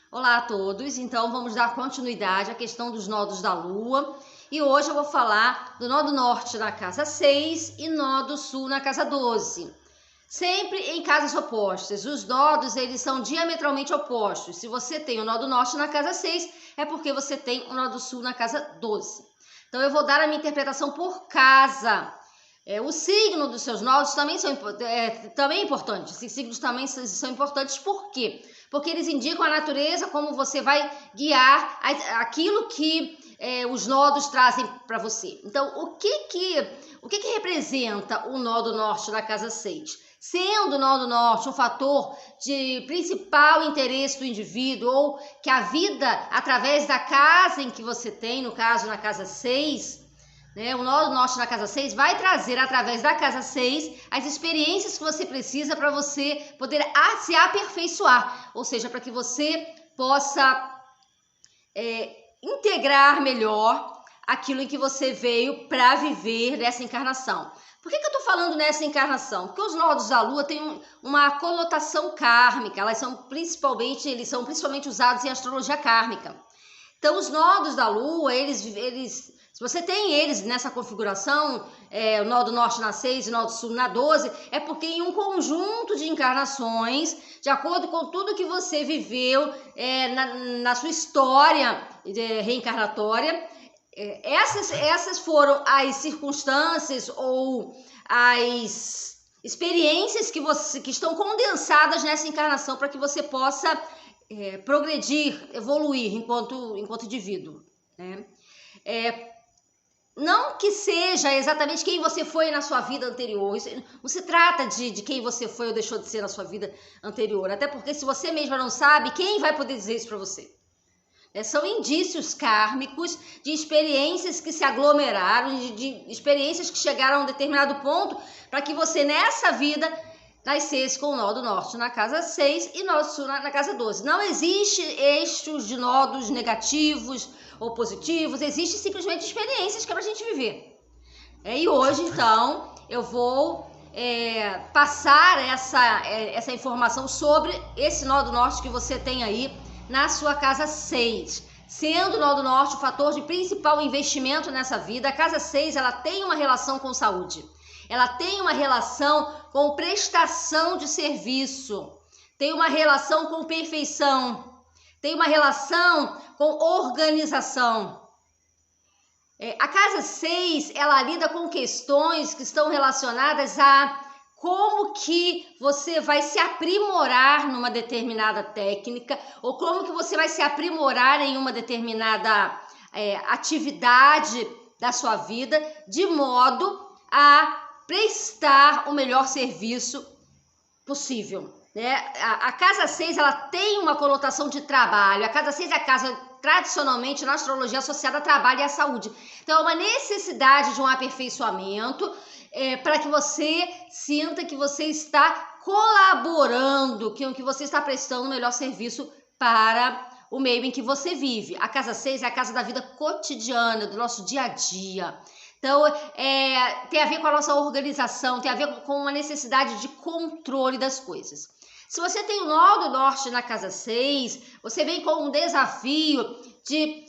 Olá a todos, então vamos dar continuidade à questão dos nodos da Lua e hoje eu vou falar do nó do norte na casa 6 e nó do sul na casa 12. Sempre em casas opostas, os nodos eles são diametralmente opostos. Se você tem o nó do norte na casa 6, é porque você tem o nó do sul na casa 12. Então eu vou dar a minha interpretação por casa. O signo dos seus nodos também também é importante. Esses signos também são importantes, por quê? Porque eles indicam a natureza, como você vai guiar aquilo que os nodos trazem para você. Então, o que representa o nó do norte na casa 6? Sendo o nó do norte um fator de principal interesse do indivíduo, ou que a vida, através da casa em que você tem, no caso na casa 6, o nó do norte na casa 6 vai trazer, através da casa 6, as experiências que você precisa para você poder se aperfeiçoar. Ou seja, para que você possa integrar melhor aquilo em que você veio para viver nessa encarnação. Por que eu estou falando nessa encarnação? Porque os nodos da Lua têm uma conotação kármica, eles são principalmente usados em astrologia kármica. Então, os nodos da Lua, se você tem eles nessa configuração, o nó do norte na 6 e o nó do sul na 12, é porque em um conjunto de encarnações, de acordo com tudo que você viveu na sua história reencarnatória, essas foram as circunstâncias ou as experiências que estão condensadas nessa encarnação para que você possa progredir, evoluir enquanto indivíduo, né? Não que seja exatamente quem você foi na sua vida anterior, isso não se trata de quem você foi ou deixou de ser na sua vida anterior, até porque se você mesma não sabe, quem vai poder dizer isso para você? São indícios kármicos de experiências que se aglomeraram, de experiências que chegaram a um determinado ponto para que você nessa vida nascesse com o nó do norte na casa 6 e nó do sul na casa 12. Não existe eixos de nodos negativos ou positivos, existem simplesmente experiências que é para a gente viver. E hoje, então, eu vou passar essa informação sobre esse nó do norte que você tem aí na sua casa 6. Sendo o nó do norte o fator de principal investimento nessa vida, a casa 6 ela tem uma relação com saúde. Ela tem uma relação com prestação de serviço, tem uma relação com perfeição, tem uma relação com organização. A casa 6, ela lida com questões que estão relacionadas a como que você vai se aprimorar numa determinada técnica, ou como que você vai se aprimorar em uma determinada atividade da sua vida, de modo a prestar o melhor serviço possível, né? A casa 6 ela tem uma conotação de trabalho. A casa 6 é a casa tradicionalmente na astrologia associada a trabalho e à saúde. Então é uma necessidade de um aperfeiçoamento para que você sinta que você está colaborando, que você está prestando o melhor serviço para o meio em que você vive. A casa 6 é a casa da vida cotidiana, do nosso dia a dia. Então, tem a ver com a nossa organização, tem a ver com uma necessidade de controle das coisas. Se você tem o nó do norte na casa 6, você vem com um desafio de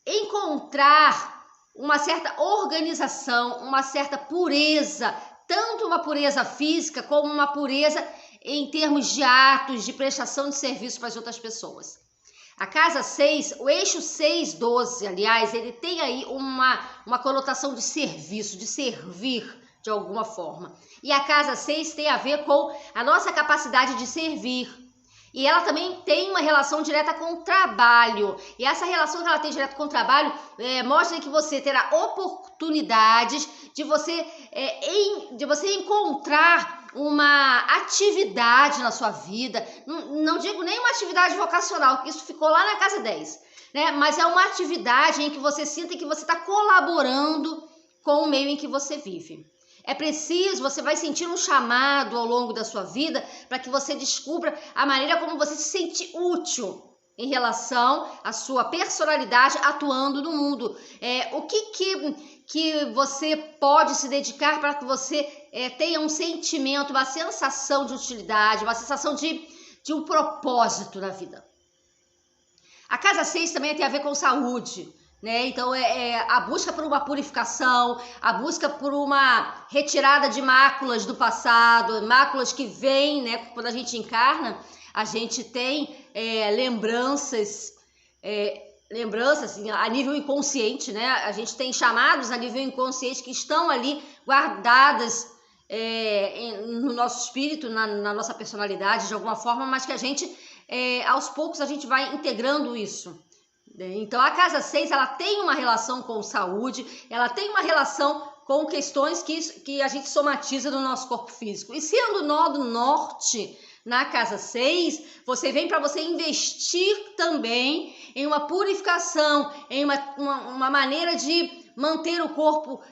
encontrar uma certa organização, uma certa pureza, tanto uma pureza física como uma pureza em termos de atos, de prestação de serviço para as outras pessoas. A casa 6, o eixo 6-12, aliás, ele tem aí uma conotação de serviço, de servir de alguma forma. E a casa 6 tem a ver com a nossa capacidade de servir. E ela também tem uma relação direta com o trabalho. E essa relação que ela tem direta com o trabalho mostra que você terá oportunidades de você encontrar uma atividade na sua vida. Não digo nem uma atividade vocacional, porque isso ficou lá na casa 10. Né? Mas é uma atividade em que você sinta que você está colaborando com o meio em que você vive. É preciso, você vai sentir um chamado ao longo da sua vida para que você descubra a maneira como você se sente útil em relação à sua personalidade atuando no mundo. O que você pode se dedicar para que você tenha um sentimento, uma sensação de utilidade, uma sensação de um propósito na vida. A casa 6 também tem a ver com saúde, né? Então, a busca por uma purificação, a busca por uma retirada de máculas do passado, máculas que vêm, né? Quando a gente encarna, a gente tem lembranças assim, a nível inconsciente, né? A gente tem chamados a nível inconsciente que estão ali guardadas no nosso espírito, na nossa personalidade, de alguma forma, mas que a gente, aos poucos, a gente vai integrando isso. Então, a casa 6, ela tem uma relação com saúde, ela tem uma relação com questões que a gente somatiza no nosso corpo físico. E sendo o nó do norte na casa 6, você vem para você investir também em uma purificação, em uma maneira de manter o corpo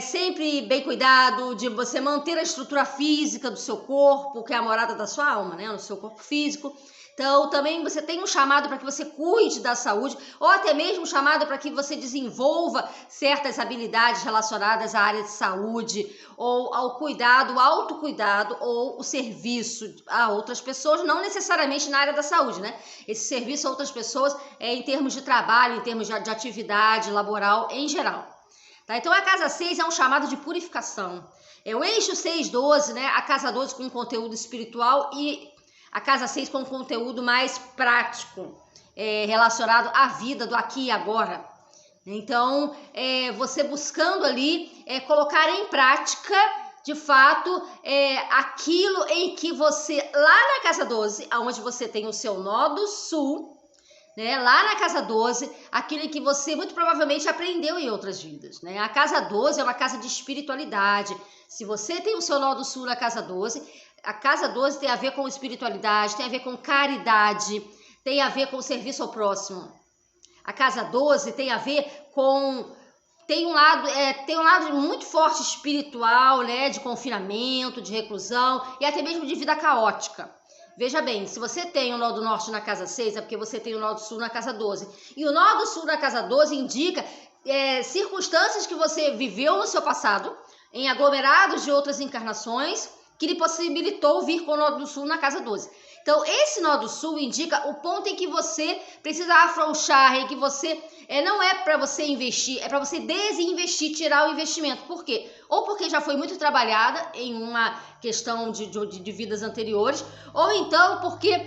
sempre bem cuidado, de você manter a estrutura física do seu corpo, que é a morada da sua alma, né, no seu corpo físico. Então, também você tem um chamado para que você cuide da saúde, ou até mesmo um chamado para que você desenvolva certas habilidades relacionadas à área de saúde, ou ao cuidado, ao autocuidado, ou o serviço a outras pessoas, não necessariamente na área da saúde, né? Esse serviço a outras pessoas em termos de trabalho, em termos de atividade laboral em geral. Tá? Então, a casa 6 é um chamado de purificação. É o eixo 6-12, né? A casa 12 com conteúdo espiritual e a casa 6 com conteúdo mais prático, relacionado à vida do aqui e agora. Então, você buscando ali colocar em prática, de fato, aquilo em que você, lá na casa 12, onde você tem o seu nó do sul, né, lá na casa 12, aquilo em que você muito provavelmente aprendeu em outras vidas, né? A casa 12 é uma casa de espiritualidade. Se você tem o seu nó do sul na casa 12, a casa 12 tem a ver com espiritualidade, tem a ver com caridade, tem a ver com serviço ao próximo. A casa 12 tem a ver com... Tem um lado muito forte espiritual, né, de confinamento, de reclusão e até mesmo de vida caótica. Veja bem, se você tem o nó do norte na casa 6, é porque você tem o nó do sul na casa 12. E o nó do sul na casa 12 indica circunstâncias que você viveu no seu passado, em aglomerados de outras encarnações, que lhe possibilitou vir com o nó do sul na casa 12. Então, esse nó do sul indica o ponto em que você precisa afrouxar, em que você não é para você investir, é para você desinvestir, tirar o investimento. Por quê? Ou porque já foi muito trabalhada em uma questão de vidas anteriores, ou então porque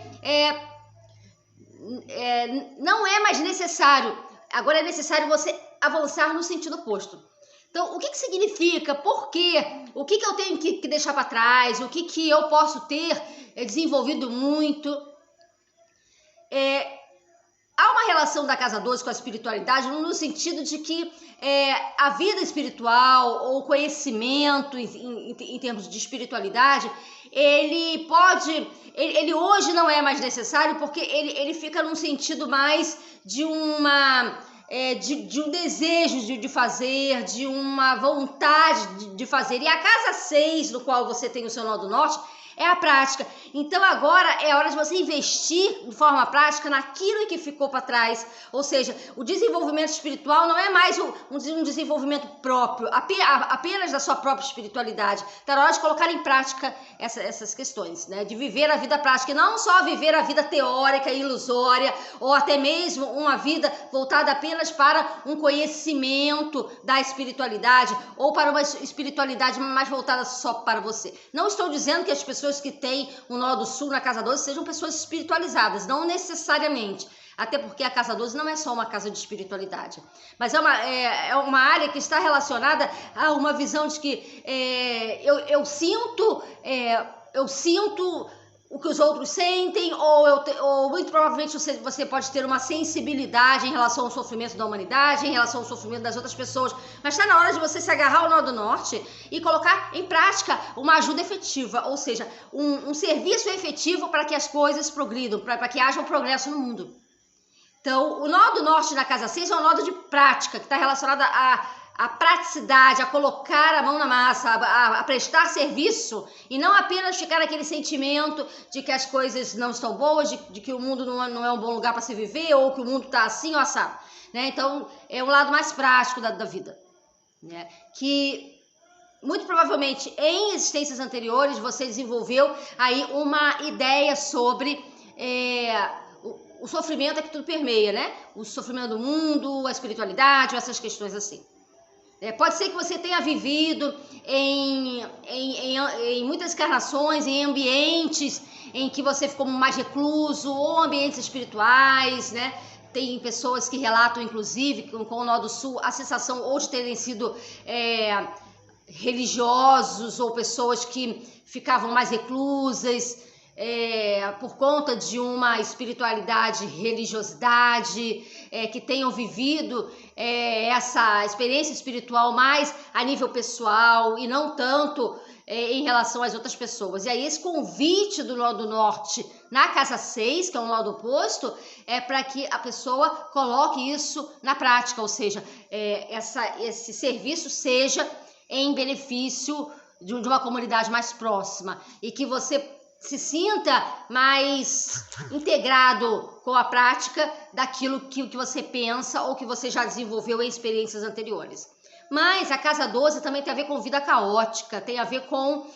não é mais necessário. Agora é necessário você avançar no sentido oposto. Então, o que significa? Por quê? O que eu tenho que deixar para trás? O que eu posso ter desenvolvido muito? Há uma relação da casa 12 com a espiritualidade no sentido de que a vida espiritual ou conhecimento em termos de espiritualidade, ele hoje não é mais necessário porque ele fica num sentido mais de de um desejo de fazer, de uma vontade de fazer. E a casa 6, no qual você tem o seu nó do norte, é a prática. Então agora é hora de você investir de forma prática naquilo que ficou para trás. Ou seja, o desenvolvimento espiritual não é mais um desenvolvimento próprio, apenas da sua própria espiritualidade. Está na hora de colocar em prática essas questões, né? De viver a vida prática, e não só viver a vida teórica e ilusória, ou até mesmo uma vida voltada apenas para um conhecimento da espiritualidade, ou para uma espiritualidade mais voltada só para você. Não estou dizendo que as pessoas que têm o nó do sul na casa 12 sejam pessoas espiritualizadas, não necessariamente. Até porque a casa 12 não é só uma casa de espiritualidade, mas é uma área que está relacionada a uma visão de que eu sinto o que os outros sentem, ou muito provavelmente você pode ter uma sensibilidade em relação ao sofrimento da humanidade, em relação ao sofrimento das outras pessoas, mas está na hora de você se agarrar ao nó do norte e colocar em prática uma ajuda efetiva, ou seja, um serviço efetivo para que as coisas progridam, para que haja um progresso no mundo. Então, o nó do norte na casa 6 é um nó de prática, que está relacionado a praticidade, a colocar a mão na massa, a prestar serviço e não apenas ficar naquele sentimento de que as coisas não estão boas, de que o mundo não é um bom lugar para se viver ou que o mundo está assim ou assado, né? Então, é um lado mais prático da vida, né? Que muito provavelmente em existências anteriores você desenvolveu aí uma ideia sobre o sofrimento é que tudo permeia, né? O sofrimento do mundo, a espiritualidade, essas questões assim. Pode ser que você tenha vivido em muitas encarnações, em ambientes em que você ficou mais recluso, ou ambientes espirituais, né? Tem pessoas que relatam, inclusive, com o Nó do Sul, a sensação ou de terem sido religiosos, ou pessoas que ficavam mais reclusas, por conta de uma espiritualidade, religiosidade, que tenham vivido essa experiência espiritual mais a nível pessoal e não tanto em relação às outras pessoas. E aí esse convite do Nó do Norte na casa 6, que é um nó do oposto, é para que a pessoa coloque isso na prática, ou seja, esse serviço seja em benefício de uma comunidade mais próxima e que você se sinta mais integrado com a prática daquilo que você pensa ou que você já desenvolveu em experiências anteriores. Mas a casa 12 também tem a ver com vida caótica, tem a ver com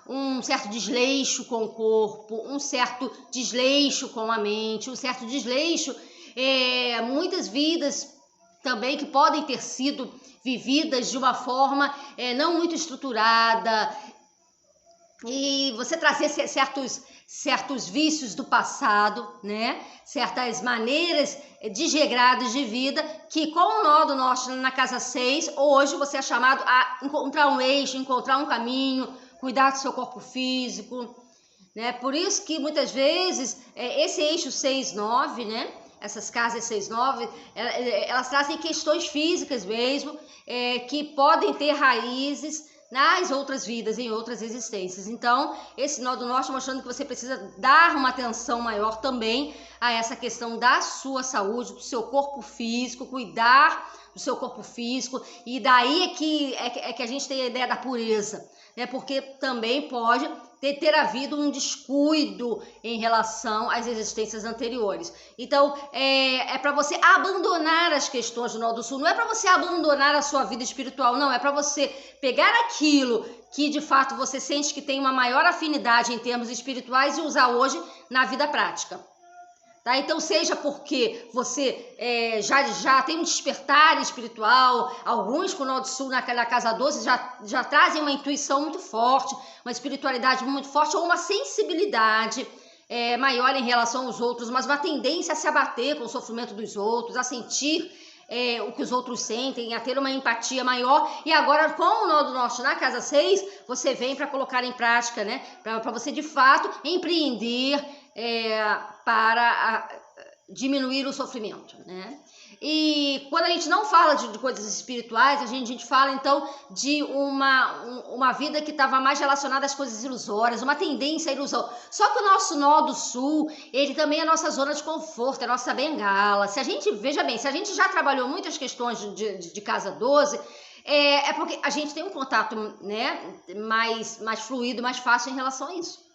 um certo desleixo com o corpo, um certo desleixo com a mente, um certo desleixo, muitas vidas também que podem ter sido vividas de uma forma não muito estruturada, e você trazer certos vícios do passado, né? Certas maneiras desregradas de vida, que com o Nó do Norte na casa 6, hoje você é chamado a encontrar um eixo, encontrar um caminho, cuidar do seu corpo físico, né? Por isso que muitas vezes esse eixo 6-9, né? Essas casas 6-9, elas trazem questões físicas mesmo, que podem ter raízes nas outras vidas, em outras existências. Então, esse Nó do Norte mostrando que você precisa dar uma atenção maior também a essa questão da sua saúde, do seu corpo físico, cuidar do seu corpo físico, e daí é que a gente tem a ideia da pureza, né? Porque também pode ter havido um descuido em relação às existências anteriores. Então, é para você abandonar as questões do Nó do Sul, não é para você abandonar a sua vida espiritual, não, é para você pegar aquilo que de fato você sente que tem uma maior afinidade em termos espirituais e usar hoje na vida prática. Tá? Então, seja porque você já tem um despertar espiritual, alguns com o Nó do Sul na casa 12 já trazem uma intuição muito forte, uma espiritualidade muito forte, ou uma sensibilidade maior em relação aos outros, mas uma tendência a se abater com o sofrimento dos outros, a sentir o que os outros sentem, a ter uma empatia maior. E agora, com o Nó do Norte na casa 6, você vem para colocar em prática, né? Para você de fato empreender para diminuir o sofrimento, né? E quando a gente não fala de coisas espirituais, a gente fala então de uma vida que estava mais relacionada às coisas ilusórias, uma tendência à ilusão. Só que o nosso Nó do Sul, ele também é a nossa zona de conforto, é a nossa bengala. Se a gente, veja bem, se a gente já trabalhou muitas questões de casa 12, é porque a gente tem um contato, né, mais fluido, mais fácil em relação a isso.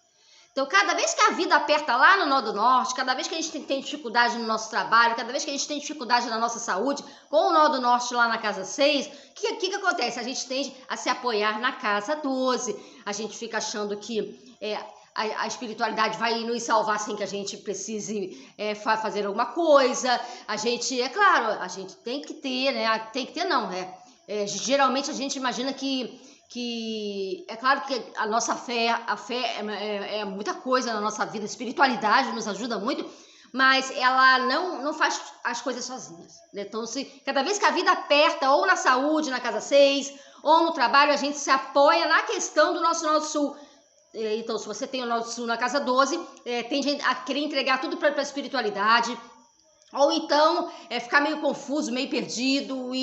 Então, cada vez que a vida aperta lá no Nó do Norte, cada vez que a gente tem dificuldade no nosso trabalho, cada vez que a gente tem dificuldade na nossa saúde, com o Nó do Norte lá na casa 6, o que acontece? A gente tende a se apoiar na casa 12. A gente fica achando que a espiritualidade vai nos salvar sem que a gente precise fazer alguma coisa. A gente, é claro, a gente tem que ter, né? Tem que ter não, né? Geralmente a gente imagina que é claro que a nossa fé, é muita coisa na nossa vida, a espiritualidade nos ajuda muito, mas ela não faz as coisas sozinhas, né? Então, cada vez que a vida aperta, ou na saúde, na casa 6, ou no trabalho, a gente se apoia na questão do nosso Nó do Sul. Então, se você tem o Nó do Sul na casa 12, tem gente a querer entregar tudo para a espiritualidade, ou então ficar meio confuso, meio perdido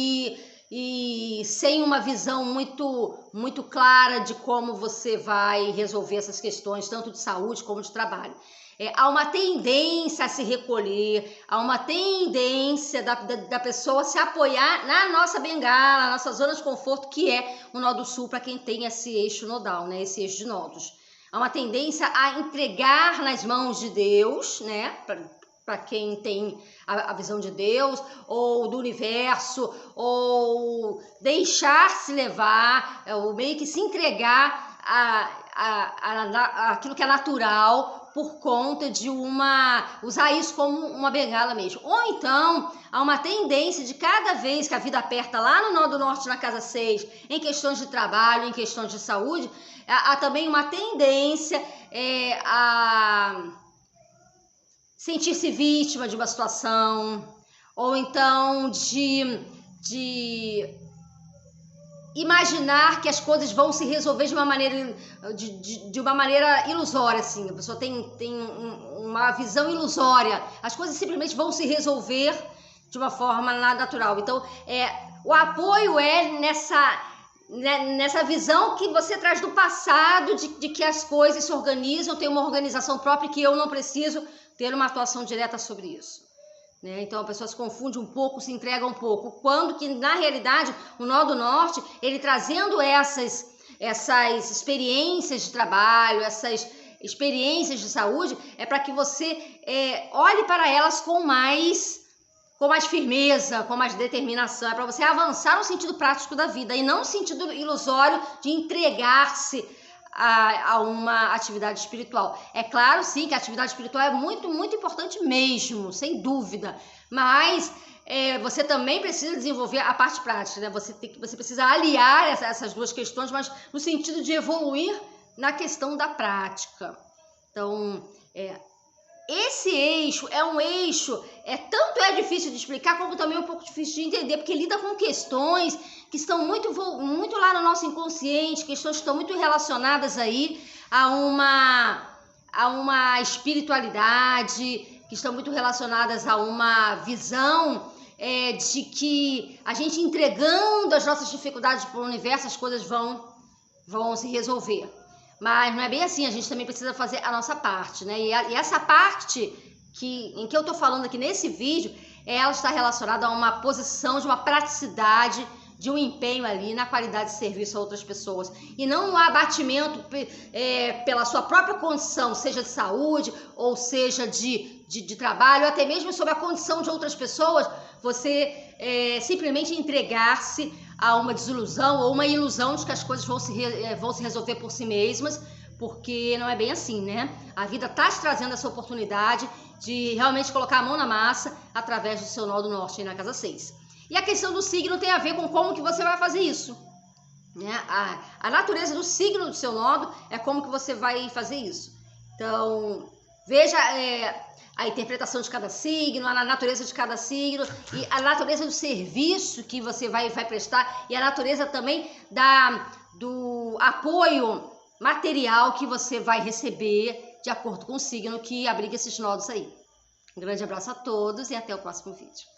e sem uma visão muito clara de como você vai resolver essas questões, tanto de saúde como de trabalho. Há uma tendência a se recolher, há uma tendência da pessoa se apoiar na nossa bengala, na nossa zona de conforto, que é o Nó do Sul, para quem tem esse eixo nodal, né? Esse eixo de nodos. Há uma tendência a entregar nas mãos de Deus, né? Para quem tem a visão de Deus, ou do universo, ou deixar-se levar, ou meio que se entregar àquilo que é natural, por conta de usar isso como uma bengala mesmo. Ou então, há uma tendência de cada vez que a vida aperta lá no nó do norte, na casa 6, em questões de trabalho, em questões de saúde, há também uma tendência a sentir-se vítima de uma situação, ou então de imaginar que as coisas vão se resolver de uma maneira ilusória, assim. A pessoa tem uma visão ilusória. As coisas simplesmente vão se resolver de uma forma natural. Então, o apoio nessa visão que você traz do passado, de que as coisas se organizam, tem uma organização própria, que eu não preciso ter uma atuação direta sobre isso. Então a pessoa se confunde um pouco, se entrega um pouco, quando que na realidade o nó do norte, ele trazendo essas experiências de trabalho, essas experiências de saúde, é para que você olhe para elas com mais firmeza, com mais determinação, é para você avançar no sentido prático da vida e não no sentido ilusório de entregar-se a uma atividade espiritual. É claro, sim, que a atividade espiritual é muito, muito importante mesmo, sem dúvida, mas você também precisa desenvolver a parte prática, né? Você precisa aliar essas duas questões, mas no sentido de evoluir na questão da prática. Então, esse eixo é um eixo, tanto é difícil de explicar, como também é um pouco difícil de entender, porque lida com questões que estão muito lá no nosso inconsciente, questões que estão muito relacionadas aí a uma espiritualidade, que estão muito relacionadas a uma visão de que a gente entregando as nossas dificuldades para o universo, as coisas vão se resolver. Mas não é bem assim, a gente também precisa fazer a nossa parte, né? E essa parte em que eu tô falando aqui nesse vídeo, ela está relacionada a uma posição de uma praticidade, de um empenho ali na qualidade de serviço a outras pessoas. E não no abatimento pela sua própria condição, seja de saúde ou seja de trabalho, até mesmo sobre a condição de outras pessoas, você simplesmente entregar-se a uma desilusão ou uma ilusão de que as coisas vão se resolver por si mesmas, porque não é bem assim, né? A vida está te trazendo essa oportunidade de realmente colocar a mão na massa através do seu nó do norte aí na casa 6. E a questão do signo tem a ver com como que você vai fazer isso, né? A natureza do signo do seu nodo é como que você vai fazer isso. Então, veja a interpretação de cada signo, a natureza de cada signo e a natureza do serviço que você vai prestar e a natureza também do apoio material que você vai receber de acordo com o signo que abriga esses nodos aí. Um grande abraço a todos e até o próximo vídeo.